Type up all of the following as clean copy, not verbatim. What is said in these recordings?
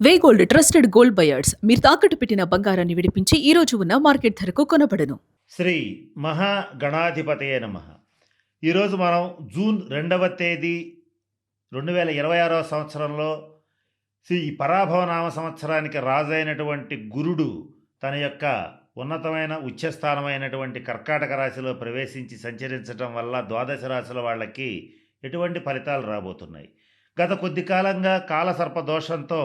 వే gold trusted gold buyers మీరు తాకట్టు పెట్టిన బంగారాన్ని విడిపించి ఈ రోజు ఉన్న మార్కెట్ ధరకు కొనబడను. శ్రీ మహా గణాధిపతయే నమః. ఈరోజు మనం జూన్ 2వ తేదీ 2026వ సంవత్సరంలో శ్రీ పరాభవ నామ సంవత్సరానికి రాజైనటువంటి గురుడు తన యొక్క ఉన్నతమైన ఉచ్చస్థానమైనటువంటి కర్కాటక రాశిలో ప్రవేశించి సంచరించడం వల్ల ద్వాదశ రాశుల వాళ్ళకి ఎటువంటి ఫలితాలు రాబోతున్నాయి. గత కొద్ది కాలంగా కాలసర్ప దోషంతో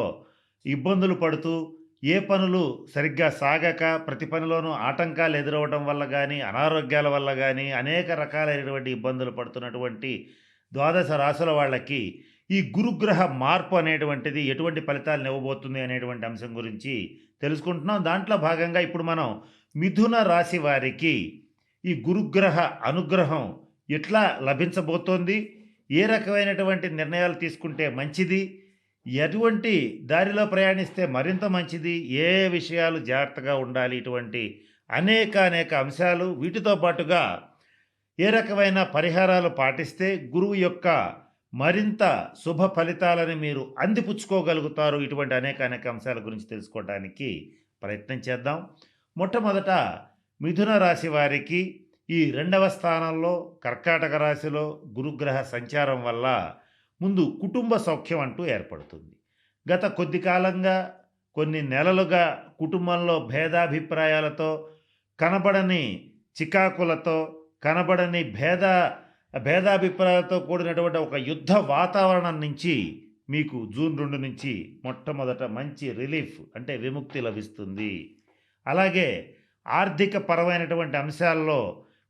ఇబ్బందులు పడుతూ ఏ పనులు సరిగ్గా సాగక ప్రతి పనిలోనూ ఆటంకాలు ఎదురవడం వల్ల కానీ అనారోగ్యాల వల్ల కానీ అనేక రకాలైనటువంటి ఇబ్బందులు పడుతున్నటువంటి ద్వాదశ రాశుల వాళ్ళకి ఈ గురుగ్రహ మార్పు అనేటువంటిది ఎటువంటి ఫలితాలను ఇవ్వబోతుంది అనేటువంటి అంశం గురించి తెలుసుకుంటున్నాం. దాంట్లో భాగంగా ఇప్పుడు మనం మిథున రాశి వారికి ఈ గురుగ్రహ అనుగ్రహం ఎట్లా లభించబోతోంది, ఏ రకమైనటువంటి నిర్ణయాలు తీసుకుంటే మంచిది, ఎటువంటి దారిలో ప్రయాణిస్తే మరింత మంచిది, ఏ విషయాలు జాగ్రత్తగా ఉండాలి, ఇటువంటి అనేక అంశాలు, వీటితో పాటుగా ఏ రకమైన పరిహారాలు పాటిస్తే గురువు యొక్క మరింత శుభ ఫలితాలని మీరు అందిపుచ్చుకోగలుగుతారు, ఇటువంటి అనేక అంశాల గురించి తెలుసుకోవడానికి ప్రయత్నం చేద్దాం. మొట్టమొదట మిథున రాశి వారికి ఈ 2వ స్థానంలో కర్కాటక రాశిలో గురుగ్రహ సంచారం వల్ల ముందు కుటుంబ సౌఖ్యం అంటూ ఏర్పడుతుంది. గత కొద్ది కాలంగా కొన్ని నెలలుగా కుటుంబంలో భేదాభిప్రాయాలతో, కనబడని చికాకులతో, కనబడని భేదాభిప్రాయాలతో కూడినటువంటి ఒక యుద్ధ వాతావరణం నుంచి మీకు జూన్ 2 నుంచి మొట్టమొదట మంచి రిలీఫ్ అంటే విముక్తి లభిస్తుంది. అలాగే ఆర్థిక పరమైనటువంటి అంశాల్లో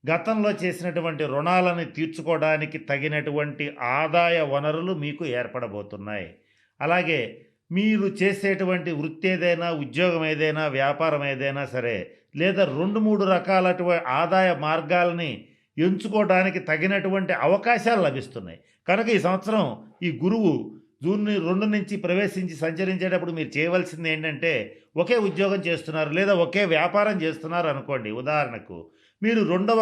గతంలో చేసినటువంటి రుణాలను తీర్చుకోవడానికి తగినటువంటి ఆదాయ వనరులు మీకు ఏర్పడబోతున్నాయి. అలాగే మీరు చేసేటువంటి వృత్తి ఏదైనా, ఉద్యోగం ఏదైనా, వ్యాపారం ఏదైనా సరే, లేదా 2-3 రకాల ఆదాయ మార్గాలని ఎంచుకోవడానికి తగినటువంటి అవకాశాలు లభిస్తున్నాయి. కనుక ఈ సంవత్సరం ఈ గురువు జూన్ 2 నుంచి ప్రవేశించి సంచరించేటప్పుడు మీరు చేయవలసింది ఏంటంటే, ఒకే ఉద్యోగం చేస్తున్నారు లేదా ఒకే వ్యాపారం చేస్తున్నారు అనుకోండి, ఉదాహరణకు మీరు 2వ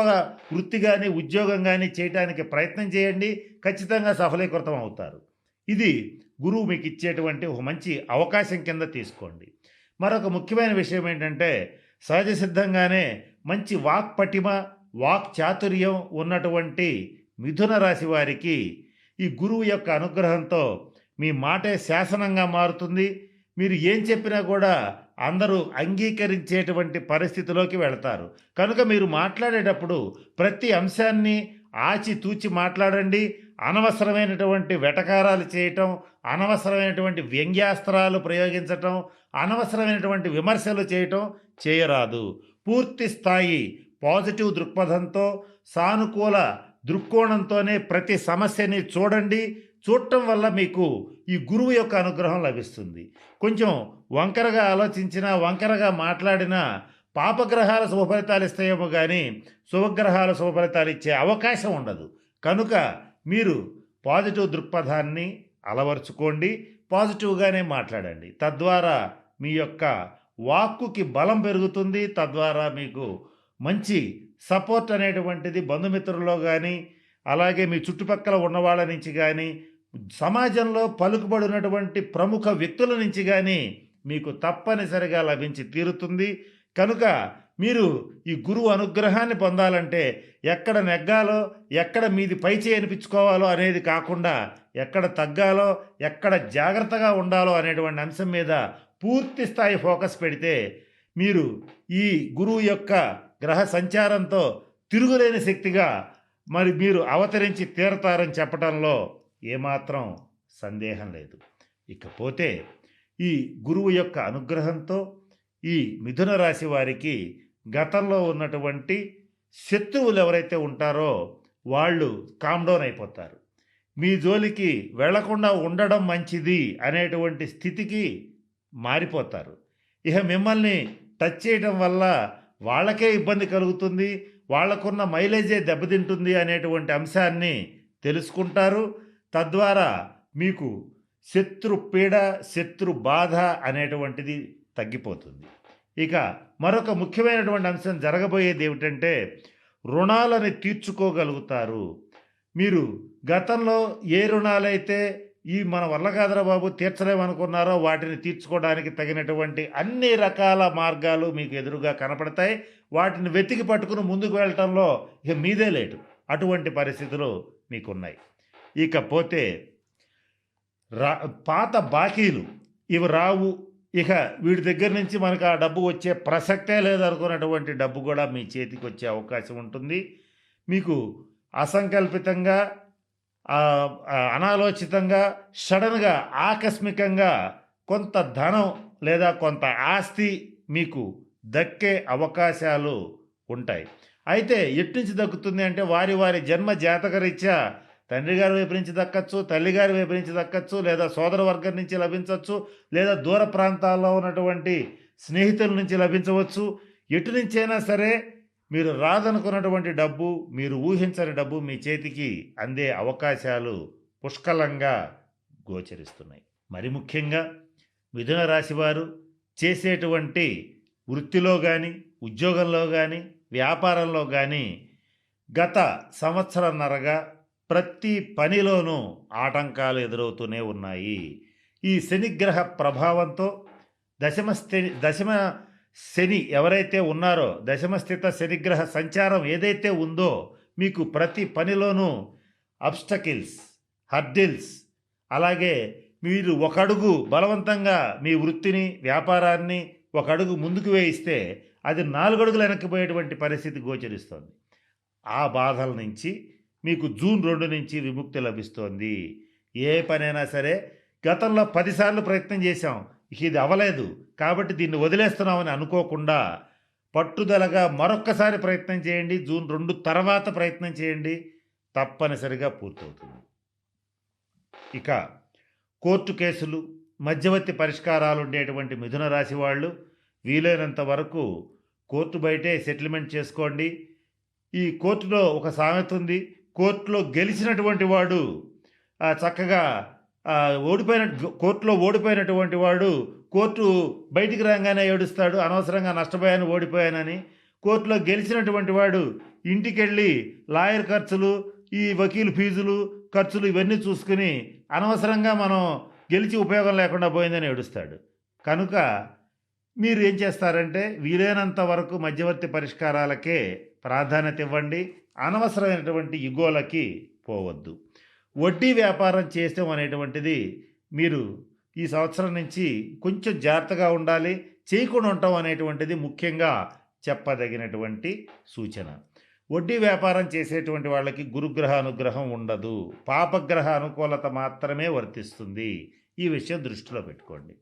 వృత్తి కానీ ఉద్యోగం కానీ చేయడానికి ప్రయత్నం చేయండి, ఖచ్చితంగా సఫలీకృతం అవుతారు. ఇది గురువు మీకు ఇచ్చేటువంటి ఒక మంచి అవకాశం కింద తీసుకోండి. మరొక ముఖ్యమైన విషయం ఏంటంటే, సహజ సిద్ధంగానే మంచి వాక్ పటిమ, వాక్ చాతుర్యం ఉన్నటువంటి మిథున రాశి వారికి ఈ గురువు యొక్క అనుగ్రహంతో మీ మాటే శాసనంగా మారుతుంది. మీరు ఏం చెప్పినా కూడా అందరూ అంగీకరించేటువంటి పరిస్థితిలోకి వెళతారు. కనుక మీరు మాట్లాడేటప్పుడు ప్రతి అంశాన్ని ఆచితూచి మాట్లాడండి. అనవసరమైనటువంటి వెటకారాలు చేయటం, అనవసరమైనటువంటి వ్యంగ్యాస్త్రాలు ప్రయోగించటం, అనవసరమైనటువంటి విమర్శలు చేయటం చేయరాదు. పూర్తి స్థాయి పాజిటివ్ దృక్పథంతో, సానుకూల దృక్కోణంతోనే ప్రతి సమస్యని చూడండి. చూడటం వల్ల మీకు ఈ గురువు యొక్క అనుగ్రహం లభిస్తుంది. కొంచెం వంకరగా ఆలోచించినా, వంకరగా మాట్లాడినా పాపగ్రహాల శుభఫలితాలు ఇస్తాయేమో కానీ శుభగ్రహాల శుభఫలితాలు ఇచ్చే అవకాశం ఉండదు. కనుక మీరు పాజిటివ్ దృక్పథాన్ని అలవర్చుకోండి, పాజిటివ్గానే మాట్లాడండి. తద్వారా మీ యొక్క వాక్కుకి బలం పెరుగుతుంది. తద్వారా మీకు మంచి సపోర్ట్ అనేటువంటిది బంధుమిత్రుల్లో కానీ, అలాగే మీ చుట్టుపక్కల ఉన్న వాళ్ళ నుంచి కానీ, సమాజంలో పలుకుబడినటువంటి ప్రముఖ వ్యక్తుల నుంచి కానీ మీకు తప్పనిసరిగా లభించి తీరుతుంది. కనుక మీరు ఈ గురువు అనుగ్రహాన్ని పొందాలంటే ఎక్కడ నెగ్గాలో, ఎక్కడ మీది పైచేయి అనిపించుకోవాలో అనేది కాకుండా, ఎక్కడ తగ్గాలో, ఎక్కడ జాగ్రత్తగా ఉండాలో అనేటువంటి అంశం మీద పూర్తి స్థాయి ఫోకస్ పెడితే మీరు ఈ గురువు యొక్క గ్రహ సంచారంతో తిరుగులేని శక్తిగా మరి మీరు అవతరించి తీరతారని చెప్పడంలో ఏమాత్రం సందేహం లేదు. ఇకపోతే ఈ గురువు యొక్క అనుగ్రహంతో ఈ మిథున రాశి వారికి గతంలో ఉన్నటువంటి శత్రువులు ఎవరైతే ఉంటారో వాళ్ళు కామ్డౌన్ అయిపోతారు. మీ జోలికి వెళ్లకుండా ఉండడం మంచిది అనేటువంటి స్థితికి మారిపోతారు. ఇక మిమ్మల్ని టచ్ చేయడం వల్ల వాళ్ళకే ఇబ్బంది కలుగుతుంది, వాళ్లకున్న మైలేజే దెబ్బతింటుంది అనేటువంటి అంశాన్ని తెలుసుకుంటారు. తద్వారా మీకు శత్రు పీడ, శత్రు బాధ అనేటువంటిది తగ్గిపోతుంది. ఇక మరొక ముఖ్యమైనటువంటి అంశం జరగబోయేది ఏమిటంటే, రుణాలని తీర్చుకోగలుగుతారు. మీరు గతంలో ఏ రుణాలైతే మన వల్ల కాదురా బాబు తీర్చలేమనుకున్నారో వాటిని తీర్చుకోవడానికి తగినటువంటి అన్ని రకాల మార్గాలు మీకు ఎదురుగా కనపడతాయి. వాటిని వెతికి పట్టుకుని ముందుకు వెళ్ళటంలో ఇక మీదే లేటు. అటువంటి పరిస్థితులు మీకున్నాయి. ఇకపోతే రా పాత బాకీలు ఇవి రావు. ఇక వీడి దగ్గర నుంచి మనకు ఆ డబ్బు వచ్చే ప్రసక్తే లేదనుకున్నటువంటి డబ్బు కూడా మీ చేతికి వచ్చే అవకాశం ఉంటుంది. మీకు అసంకల్పితంగా అనాలోచితంగా సడన్గా ఆకస్మికంగా కొంత ధనం లేదా కొంత ఆస్తి మీకు దక్కే అవకాశాలు ఉంటాయి. అయితే ఎట్నుంచి దక్కుతుంది అంటే వారి వారి జన్మ జాతకరీత్యా తండ్రి గారి వైపు నుంచి దక్కచ్చు, తల్లిగారి వైపు నుంచి దక్కచ్చు, లేదా సోదర వర్గం నుంచి లభించవచ్చు, లేదా దూర ప్రాంతాల్లో ఉన్నటువంటి స్నేహితుల నుంచి లభించవచ్చు. ఎటు నుంచైనా సరే మీరు రాదనుకున్నటువంటి డబ్బు, మీరు ఊహించని డబ్బు మీ చేతికి అందే అవకాశాలు పుష్కలంగా గోచరిస్తున్నాయి. మరి ముఖ్యంగా మిథున రాశి వారు చేసేటువంటి వృత్తిలో కానీ, ఉద్యోగంలో కానీ, వ్యాపారంలో కానీ గత సంవత్సరన్నరగా ప్రతి పనిలోనూ ఆటంకాలు ఎదురవుతూనే ఉన్నాయి. ఈ శనిగ్రహ ప్రభావంతో దశమ శని ఎవరైతే ఉన్నారో, దశమస్థిత శనిగ్రహ సంచారం ఏదైతే ఉందో మీకు ప్రతి పనిలోనూ అబ్స్టకిల్స్, హర్డిల్స్, అలాగే మీరు ఒక అడుగు బలవంతంగా మీ వృత్తిని, వ్యాపారాన్ని ఒక అడుగు ముందుకు వేయిస్తే అది 4 అడుగులు వెనక్కిపోయేటువంటి పరిస్థితి గోచరిస్తోంది. ఆ బాధల నుంచి మీకు జూన్ 2 నుంచి విముక్తి లభిస్తోంది. ఏ పనైనా సరే గతంలో 10 సార్లు ప్రయత్నం చేశాం, ఇది అవ్వలేదు కాబట్టి దీన్ని వదిలేస్తున్నామని అనుకోకుండా పట్టుదలగా మరొక్కసారి ప్రయత్నం చేయండి. జూన్ 2 తర్వాత ప్రయత్నం చేయండి, తప్పనిసరిగా పూర్తవుతుంది. ఇక కోర్టు కేసులు, మధ్యవర్తి పరిష్కారాలు ఉండేటువంటి మిథున రాశి వాళ్ళు వీలైనంత వరకు కోర్టు బయటే సెటిల్మెంట్ చేసుకోండి. ఈ కోర్టులో ఒక సామెత ఉంది, కోర్టులో గెలిచినటువంటి వాడు చక్కగా కోర్టులో ఓడిపోయినటువంటి వాడు కోర్టు బయటికి రాగానే ఏడుస్తాడు, అనవసరంగా నష్టపోయాను ఓడిపోయానని. కోర్టులో గెలిచినటువంటి వాడు ఇంటికెళ్ళి లాయర్ ఖర్చులు, ఈ వకీలు ఫీజులు ఖర్చులు ఇవన్నీ చూసుకుని అనవసరంగా మనం గెలిచి ఉపయోగం లేకుండా పోయిందని ఏడుస్తాడు. కనుక మీరు ఏం చేస్తారంటే వీలైనంత వరకు మధ్యవర్తి పరిష్కారాలకే ప్రాధాన్యత ఇవ్వండి. అనవసరమైనటువంటి ఇగోలకి పోవద్దు. వడ్డీ వ్యాపారం చేయడం అనేటువంటిది మీరు ఈ సంవత్సరం నుంచి కొంచెం జాగ్రత్తగా ఉండాలి. చేయకుండా ఉండటం అనేటువంటిది ముఖ్యంగా చెప్పదగినటువంటి సూచన. వడ్డీ వ్యాపారం చేసేటువంటి వాళ్ళకి గురుగ్రహ అనుగ్రహం ఉండదు, పాపగ్రహ అనుకూలత మాత్రమే వర్తిస్తుంది. ఈ విషయం దృష్టిలో పెట్టుకోండి.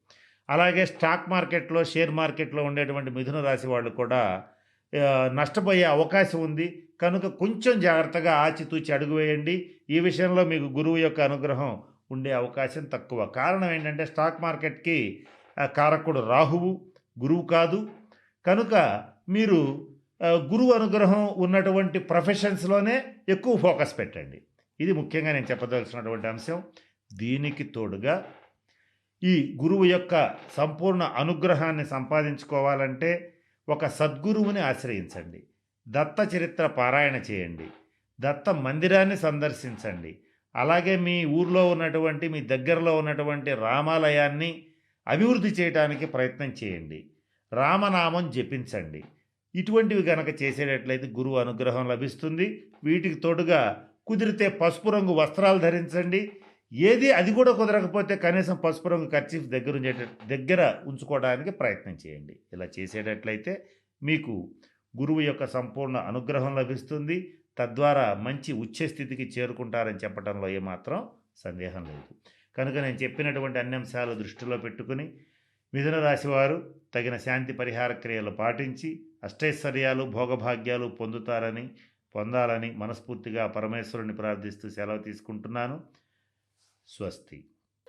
అలాగే స్టాక్ మార్కెట్లో, షేర్ మార్కెట్లో ఉండేటువంటి మిథున రాశి వాళ్ళు కూడా నష్టపోయే అవకాశం ఉంది. కనుక కొంచెం జాగ్రత్తగా ఆచితూచి అడుగు వేయండి. ఈ విషయంలో మీకు గురువు యొక్క అనుగ్రహం ఉండే అవకాశం తక్కువ. కారణం ఏంటంటే స్టాక్ మార్కెట్కి కారకుడు రాహువు, గురువు కాదు. కనుక మీరు గురువు అనుగ్రహం ఉన్నటువంటి ప్రొఫెషన్స్లోనే ఎక్కువ ఫోకస్ పెట్టండి. ఇది ముఖ్యంగా నేను చెప్పదలసినటువంటి అంశం. దీనికి తోడుగా ఈ గురువు యొక్క సంపూర్ణ అనుగ్రహాన్ని సంపాదించుకోవాలంటే ఒక సద్గురువుని ఆశ్రయించండి, దత్త చరిత్ర పారాయణ చేయండి, దత్త మందిరాన్ని సందర్శించండి. అలాగే మీ ఊర్లో ఉన్నటువంటి, మీ దగ్గరలో ఉన్నటువంటి రామాలయాన్ని అభివృద్ధి చేయడానికి ప్రయత్నం చేయండి, రామనామం జపించండి. ఇటువంటివి కనుక చేసేటట్లయితే గురువు అనుగ్రహం లభిస్తుంది. వీటికి తోడుగా కుదిరితే పసుపు రంగు వస్త్రాలు ధరించండి. ఏది అది కూడా కుదరకపోతే కనీసం పసుపు రంగు కర్చీఫ్ దగ్గర ఉంచుకోవడానికి ప్రయత్నం చేయండి. ఇలా చేసేటట్లయితే మీకు గురువు యొక్క సంపూర్ణ అనుగ్రహం లభిస్తుంది. తద్వారా మంచి ఉచ్ఛ స్థితికి చేరుకుంటారని చెప్పడంలో ఏమాత్రం సందేహం లేదు. కనుక నేను చెప్పినటువంటి అన్ని అంశాలు దృష్టిలో పెట్టుకుని మిథున రాశి వారు తగిన శాంతి పరిహార క్రియలు పాటించి అష్టైశ్వర్యాలు, భోగభాగ్యాలు పొందాలని మనస్ఫూర్తిగా పరమేశ్వరుని ప్రార్థిస్తూ సెలవు తీసుకుంటున్నాను. స్వస్తి.